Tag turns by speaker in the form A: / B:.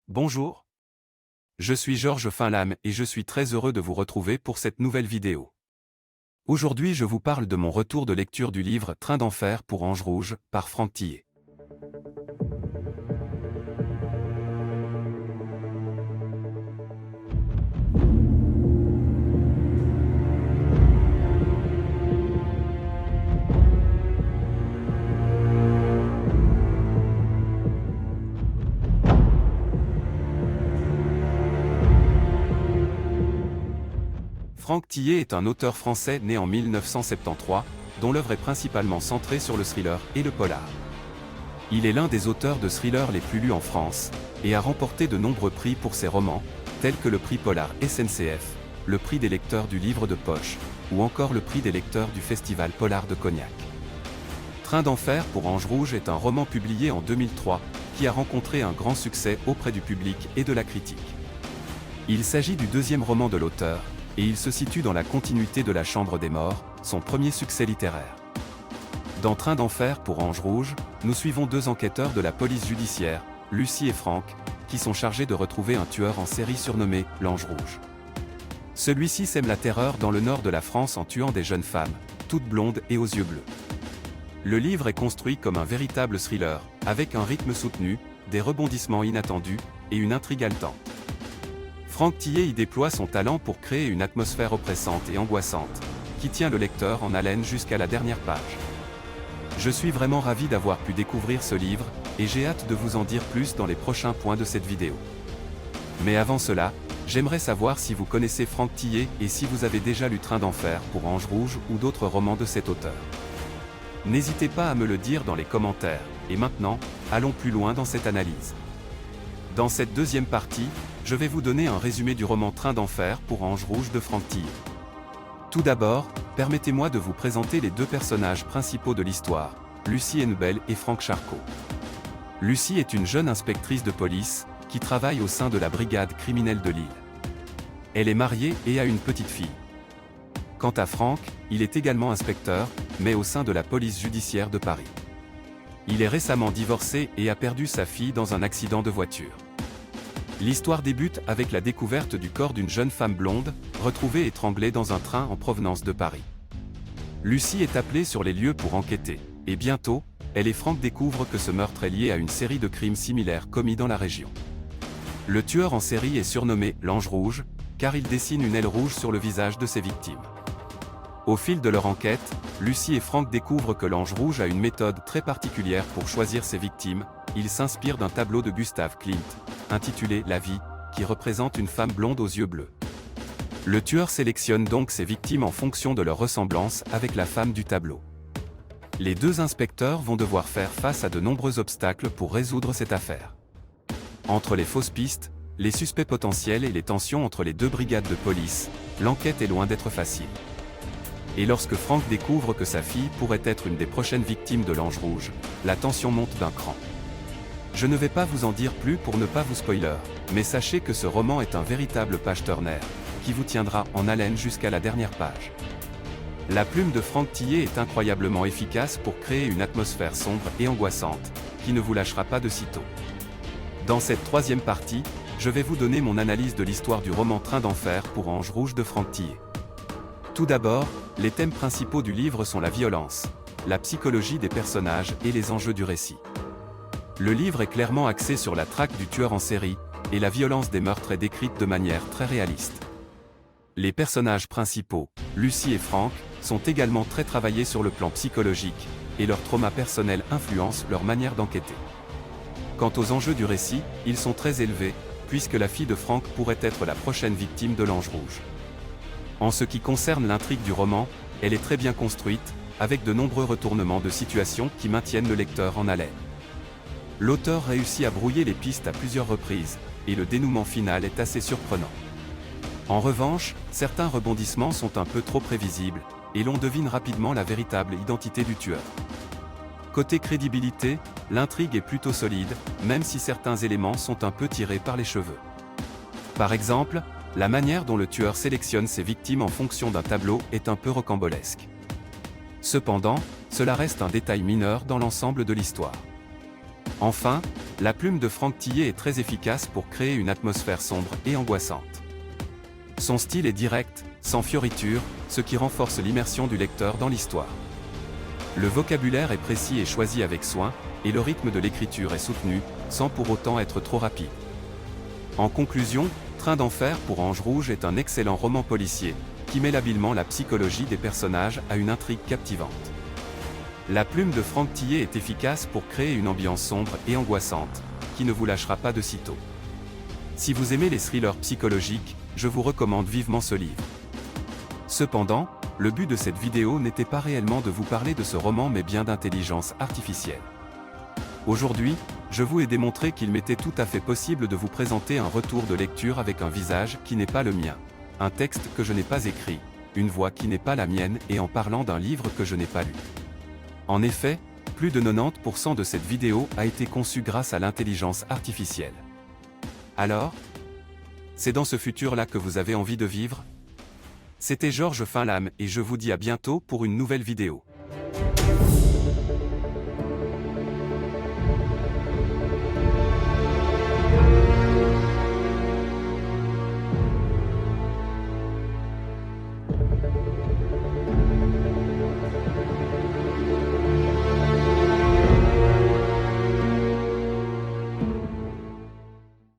A: Bonjour, je suis Georges Finlame et je suis très heureux de vous retrouver pour cette nouvelle vidéo. Aujourd'hui je vous parle de mon retour de lecture du livre Train d'enfer pour Ange Rouge, par Franck Thillet. Franck Thillet est un auteur français né en 1973, dont l'œuvre est principalement centrée sur le thriller et le polar. Il est l'un des auteurs de thrillers les plus lus en France, et a remporté de nombreux prix pour ses romans, tels que le prix Polar SNCF, le prix des lecteurs du livre de poche, ou encore le prix des lecteurs du Festival Polar de Cognac. Train d'enfer pour Ange Rouge est un roman publié en 2003, qui a rencontré un grand succès auprès du public et de la critique. Il s'agit du deuxième roman de l'auteur, et il se situe dans la continuité de La Chambre des Morts, son premier succès littéraire. Dans Train d'enfer pour Ange Rouge, nous suivons deux enquêteurs de la police judiciaire, Lucie et Franck, qui sont chargés de retrouver un tueur en série surnommé l'Ange Rouge. Celui-ci sème la terreur dans le nord de la France en tuant des jeunes femmes, toutes blondes et aux yeux bleus. Le livre est construit comme un véritable thriller, avec un rythme soutenu, des rebondissements inattendus, et une intrigue haletante. Franck Thillet y déploie son talent pour créer une atmosphère oppressante et angoissante, qui tient le lecteur en haleine jusqu'à la dernière page. Je suis vraiment ravi d'avoir pu découvrir ce livre, et j'ai hâte de vous en dire plus dans les prochains points de cette vidéo. Mais avant cela, j'aimerais savoir si vous connaissez Franck Thillet et si vous avez déjà lu Train d'enfer pour Ange Rouge ou d'autres romans de cet auteur. N'hésitez pas à me le dire dans les commentaires, et maintenant, allons plus loin dans cette analyse. Dans cette deuxième partie, je vais vous donner un résumé du roman Train d'enfer pour Ange Rouge de Franck Thillet. Tout d'abord, permettez-moi de vous présenter les deux personnages principaux de l'histoire, Lucie Henneberg et Franck Charcot. Lucie est une jeune inspectrice de police, qui travaille au sein de la brigade criminelle de Lille. Elle est mariée et a une petite fille. Quant à Franck, il est également inspecteur, mais au sein de la police judiciaire de Paris. Il est récemment divorcé et a perdu sa fille dans un accident de voiture. L'histoire débute avec la découverte du corps d'une jeune femme blonde, retrouvée étranglée dans un train en provenance de Paris. Lucie est appelée sur les lieux pour enquêter, et bientôt, elle et Franck découvrent que ce meurtre est lié à une série de crimes similaires commis dans la région. Le tueur en série est surnommé l'Ange Rouge, car il dessine une aile rouge sur le visage de ses victimes. Au fil de leur enquête, Lucie et Franck découvrent que l'Ange Rouge a une méthode très particulière pour choisir ses victimes. Il s'inspire d'un tableau de Gustav Klimt, intitulé La vie, qui représente une femme blonde aux yeux bleus. Le tueur sélectionne donc ses victimes en fonction de leur ressemblance avec la femme du tableau. Les deux inspecteurs vont devoir faire face à de nombreux obstacles pour résoudre cette affaire. Entre les fausses pistes, les suspects potentiels et les tensions entre les deux brigades de police, l'enquête est loin d'être facile. Et lorsque Franck découvre que sa fille pourrait être une des prochaines victimes de l'Ange Rouge, la tension monte d'un cran. Je ne vais pas vous en dire plus pour ne pas vous spoiler, mais sachez que ce roman est un véritable page-turner, qui vous tiendra en haleine jusqu'à la dernière page. La plume de Franck Thillet est incroyablement efficace pour créer une atmosphère sombre et angoissante, qui ne vous lâchera pas de sitôt. Dans cette troisième partie, je vais vous donner mon analyse de l'histoire du roman Train d'enfer pour Ange Rouge de Franck Thillet. Tout d'abord, les thèmes principaux du livre sont la violence, la psychologie des personnages et les enjeux du récit. Le livre est clairement axé sur la traque du tueur en série, et la violence des meurtres est décrite de manière très réaliste. Les personnages principaux, Lucie et Franck, sont également très travaillés sur le plan psychologique, et leur trauma personnel influence leur manière d'enquêter. Quant aux enjeux du récit, ils sont très élevés, puisque la fille de Franck pourrait être la prochaine victime de l'Ange Rouge. En ce qui concerne l'intrigue du roman, elle est très bien construite, avec de nombreux retournements de situation qui maintiennent le lecteur en haleine. L'auteur réussit à brouiller les pistes à plusieurs reprises, et le dénouement final est assez surprenant. En revanche, certains rebondissements sont un peu trop prévisibles, et l'on devine rapidement la véritable identité du tueur. Côté crédibilité, l'intrigue est plutôt solide, même si certains éléments sont un peu tirés par les cheveux. Par exemple, la manière dont le tueur sélectionne ses victimes en fonction d'un tableau est un peu rocambolesque. Cependant, cela reste un détail mineur dans l'ensemble de l'histoire. Enfin, La plume de Franck Tillet est très efficace pour créer une atmosphère sombre et angoissante. Son style est direct, sans fioritures, ce qui renforce l'immersion du lecteur dans l'histoire. Le vocabulaire est précis et choisi avec soin, et le rythme de l'écriture est soutenu, sans pour autant être trop rapide. En conclusion, Train d'enfer pour Ange Rouge est un excellent roman policier, qui mêle habilement la psychologie des personnages à une intrigue captivante. La plume de Franck Tillet est efficace pour créer une ambiance sombre et angoissante, qui ne vous lâchera pas de sitôt. Si vous aimez les thrillers psychologiques, je vous recommande vivement ce livre. Cependant, le but de cette vidéo n'était pas réellement de vous parler de ce roman mais bien d'intelligence artificielle. Aujourd'hui, je vous ai démontré qu'il m'était tout à fait possible de vous présenter un retour de lecture avec un visage qui n'est pas le mien, un texte que je n'ai pas écrit, une voix qui n'est pas la mienne et en parlant d'un livre que je n'ai pas lu. En effet, plus de 90% de cette vidéo a été conçue grâce à l'intelligence artificielle. Alors, c'est dans ce futur-là que vous avez envie de vivre ? C'était Georges Finlame et je vous dis à bientôt pour une nouvelle vidéo.